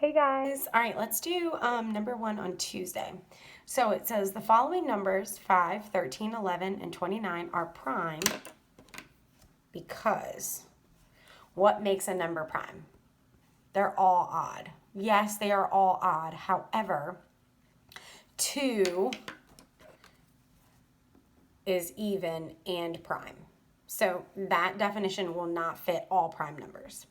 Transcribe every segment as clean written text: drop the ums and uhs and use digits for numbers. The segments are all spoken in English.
Hey guys. All right, let's do number 1 on Tuesday. So it says the following numbers, 5, 13, 11, and 29 are prime because what makes a number prime? They're all odd. Yes, they are all odd. However, 2 is even and prime. So that definition will not fit all prime numbers.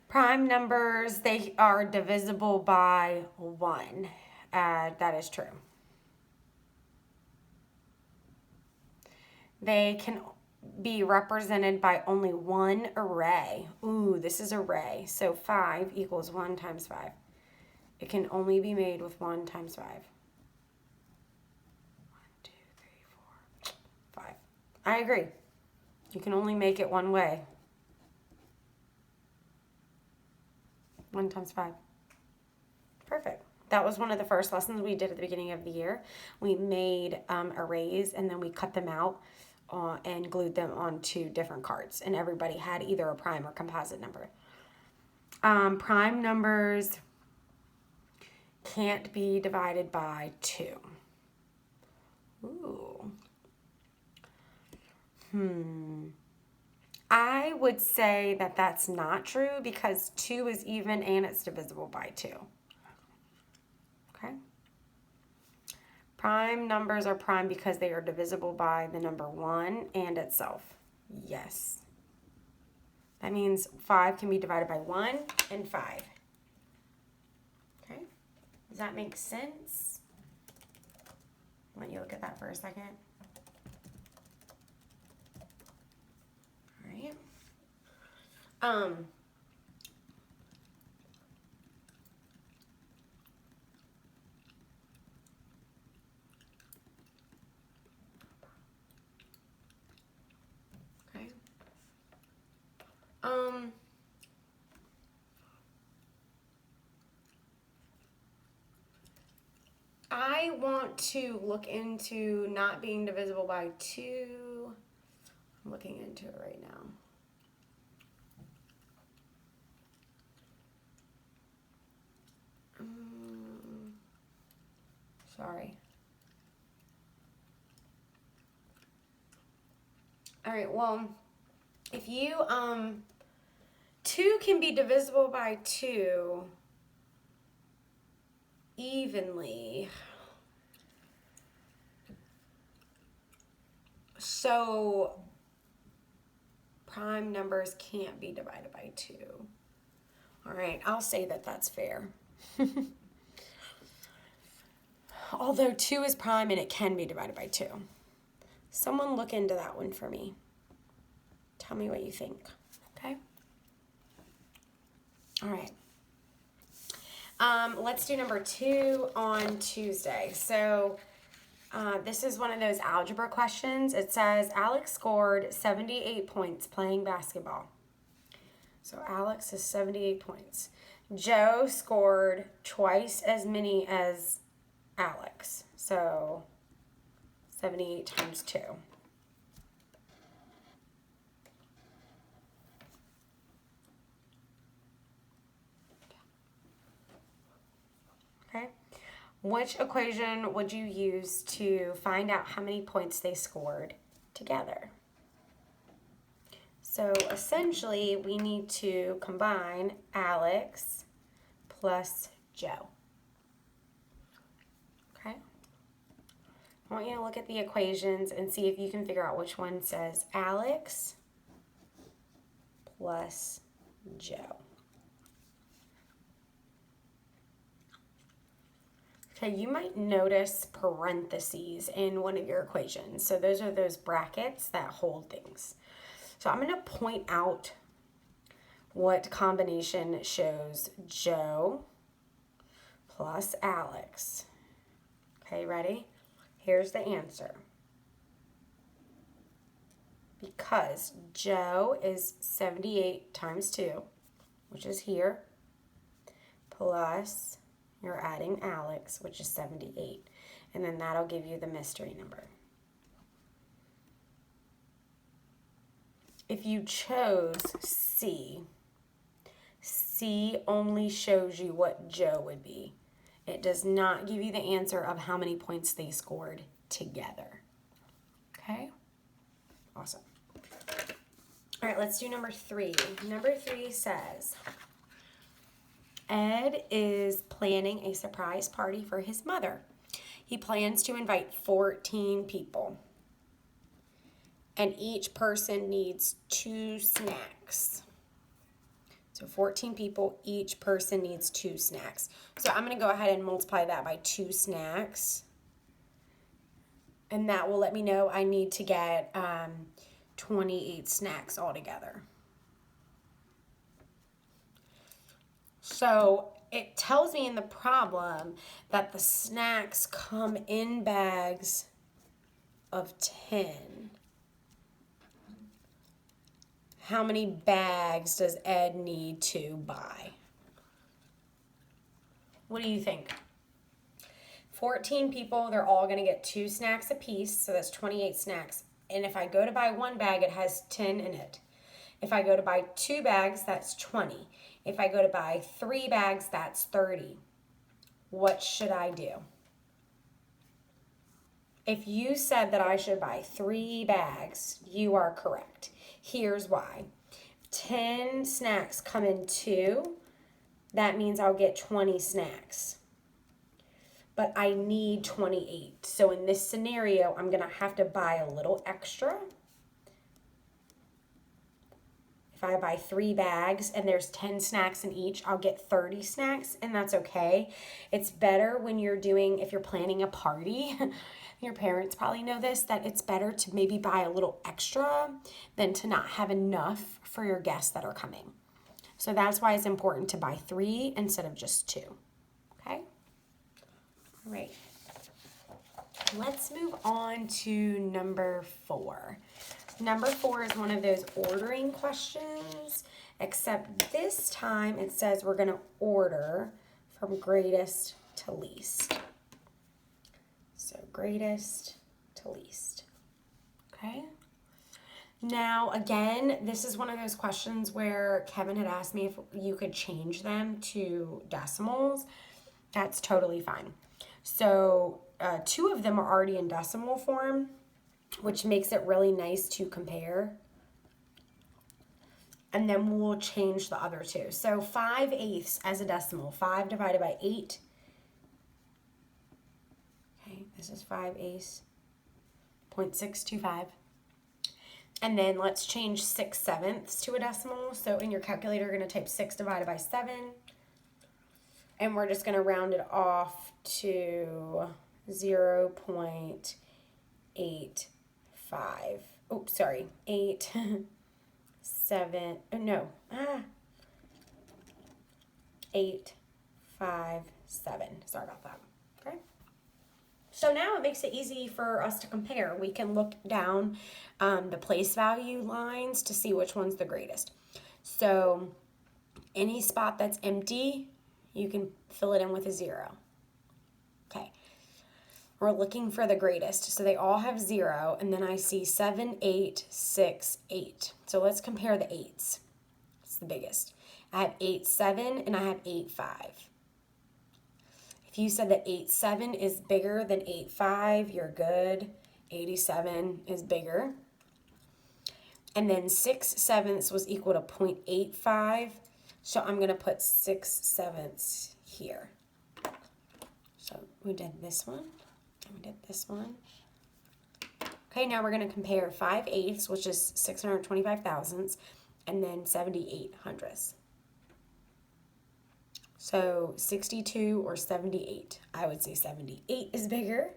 Prime numbers, they are divisible by 1. That is true. They can be represented by only one array. Ooh, this is array. So 5 equals 1 times 5. It can only be made with 1 times 5. 1, 2, 3, 4, 5. I agree. You can only make it one way. 1 times 5. Perfect. That was one of the first lessons we did at the beginning of the year. We made arrays and then we cut them out and glued them onto different cards. And everybody had either a prime or composite number. Prime numbers can't be divided by 2. Ooh. I would say that that's not true because 2 is even and it's divisible by 2. Okay? Prime numbers are prime because they are divisible by the number 1 and itself. Yes. That means 5 can be divided by 1 and 5. Okay? Does that make sense? Let you look at that for a second. All right. Okay. I want to look into not being divisible by 2. I'm looking into it right now. Sorry. All right, well, if you, 2 can be divisible by 2 evenly. So prime numbers can't be divided by 2. All right, I'll say that that's fair. Although 2 is prime and it can be divided by 2. Someone look into that one for me. Tell me what you think, okay? All right. Let's do number 2 on Tuesday. So this is one of those algebra questions. It says Alex scored 78 points playing basketball. So Alex is 78 points. Joe scored twice as many as Alex. So 78 times 2. Okay. Which equation would you use to find out how many points they scored together? So essentially, we need to combine Alex plus Joe. Okay? I want you to look at the equations and see if you can figure out which one says Alex plus Joe. Okay, you might notice parentheses in one of your equations. So those are those brackets that hold things. So I'm going to point out what combination shows Joe plus Alex. Okay, ready? Here's the answer. Because Joe is 78 times 2, which is here, plus you're adding Alex, which is 78. And then that'll give you the mystery number. If you chose C, C only shows you what Joe would be. It does not give you the answer of how many points they scored together. Okay? Awesome. All right, let's do number 3. Number 3 says, Ed is planning a surprise party for his mother. He plans to invite 14 people. And each person needs 2 snacks. So 14 people, each person needs 2 snacks. So I'm going to go ahead and multiply that by 2 snacks. And that will let me know I need to get 28 snacks altogether. So it tells me in the problem that the snacks come in bags of 10. How many bags does Ed need to buy? What do you think? 14 people, they're all going to get 2 snacks apiece, so that's 28 snacks. And if I go to buy 1 bag, it has 10 in it. If I go to buy 2 bags, that's 20. If I go to buy 3 bags, that's 30. What should I do? If you said that I should buy 3 bags, you are correct. Here's why. 10 snacks come in 2. That means I'll get 20 snacks. But I need 28. So in this scenario, I'm going to have to buy a little extra. If I buy 3 bags and there's 10 snacks in each, I'll get 30 snacks, and that's okay. It's better when you're doing, if you're planning a party, your parents probably know this, that it's better to maybe buy a little extra than to not have enough for your guests that are coming. So that's why it's important to buy 3 instead of just 2. Okay? All right. Let's move on to number 4. Number 4 is one of those ordering questions, except this time it says we're going to order from greatest to least. So greatest to least. Okay. Now, again, this is one of those questions where Kevin had asked me if you could change them to decimals. That's totally fine. So 2 of them are already in decimal form, which makes it really nice to compare. And then we'll change the other 2. So 5/8 as a decimal. 5 divided by 8. Okay, this is 5/8. 0.625. And then let's change 6/7 to a decimal. So in your calculator, you're going to type 6 divided by 7. And we're just going to round it off to 0.85. Oops, sorry. 8, 7, no. 8, 5, 7. Sorry about that. Okay. So now it makes it easy for us to compare. We can look down the place value lines to see which one's the greatest. So any spot that's empty, you can fill it in with a 0. Okay. We're looking for the greatest. So they all have 0, and then I see 7, 8, 6, 8. So let's compare the 8s. It's the biggest. I have 8, 7, and I have 8, 5. If you said that 8, 7 is bigger than 8, 5, you're good. 87 is bigger. And then 6/7 was equal to 0.85. So I'm going to put 6/7 here. So we did this one. And we did this one. Okay, now we're going to compare 5/8, which is 625 thousandths, and then 78 hundredths. So 62 or 78. I would say 78 is bigger.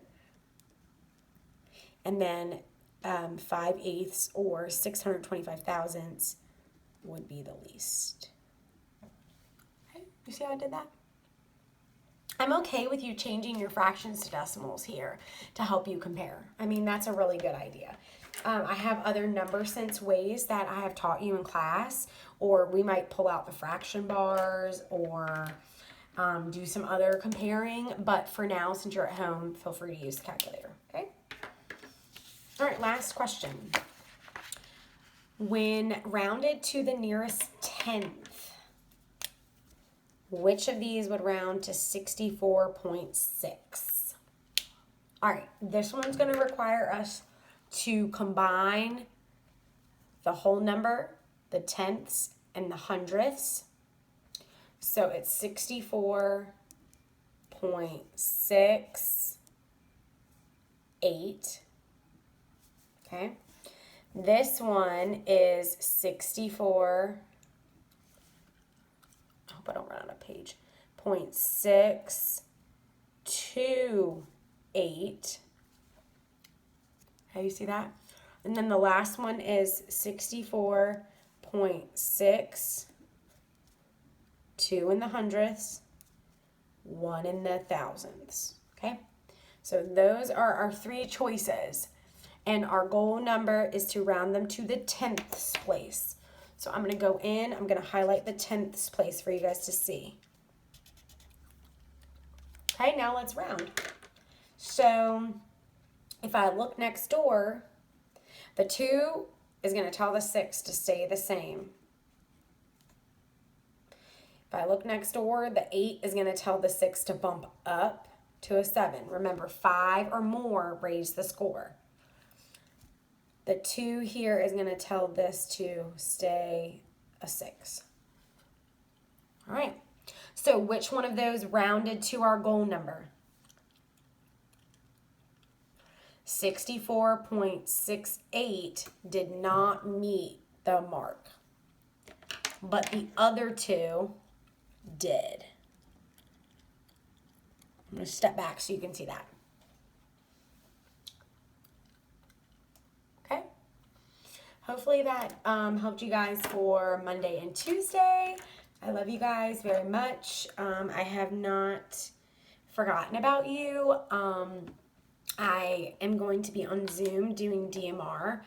And then 5/8 or 625 thousandths would be the least. Okay, you see how I did that? I'm okay with you changing your fractions to decimals here to help you compare. I mean, that's a really good idea. I have other number sense ways that I have taught you in class, or we might pull out the fraction bars or do some other comparing. But for now, since you're at home, feel free to use the calculator, okay? All right, last question. When rounded to the nearest tenth, Which of these would round to 64.6? All right, this one's going to require us to combine the whole number, the tenths, and the hundredths. So it's 64.68. Okay. This one is 64. I hope I don't run out of page. 0.628. How you see that? And then the last one is 64.6. 2 in the hundredths, 1 in the thousandths. Okay? So those are our three choices. And our goal number is to round them to the tenths place. So I'm going to go in, I'm going to highlight the tenths place for you guys to see. Okay, now let's round. So if I look next door, the 2 is going to tell the 6 to stay the same. If I look next door, the 8 is going to tell the 6 to bump up to a 7. Remember, 5 or more raise the score. The 2 here is going to tell this to stay a 6. All right. So which one of those rounded to our goal number? 64.68 did not meet the mark, but the other two did. I'm going to step back so you can see that. Okay. Hopefully that helped you guys for Monday and Tuesday. I love you guys very much. I have not forgotten about you. I am going to be on Zoom doing DMR.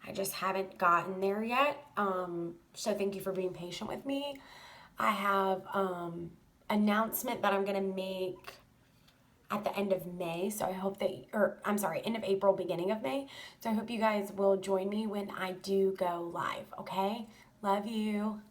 I just haven't gotten there yet. So thank you for being patient with me. I have announcement that I'm going to make at the end of May. So I hope that, end of April, beginning of May. So I hope you guys will join me when I do go live. Okay? Love you.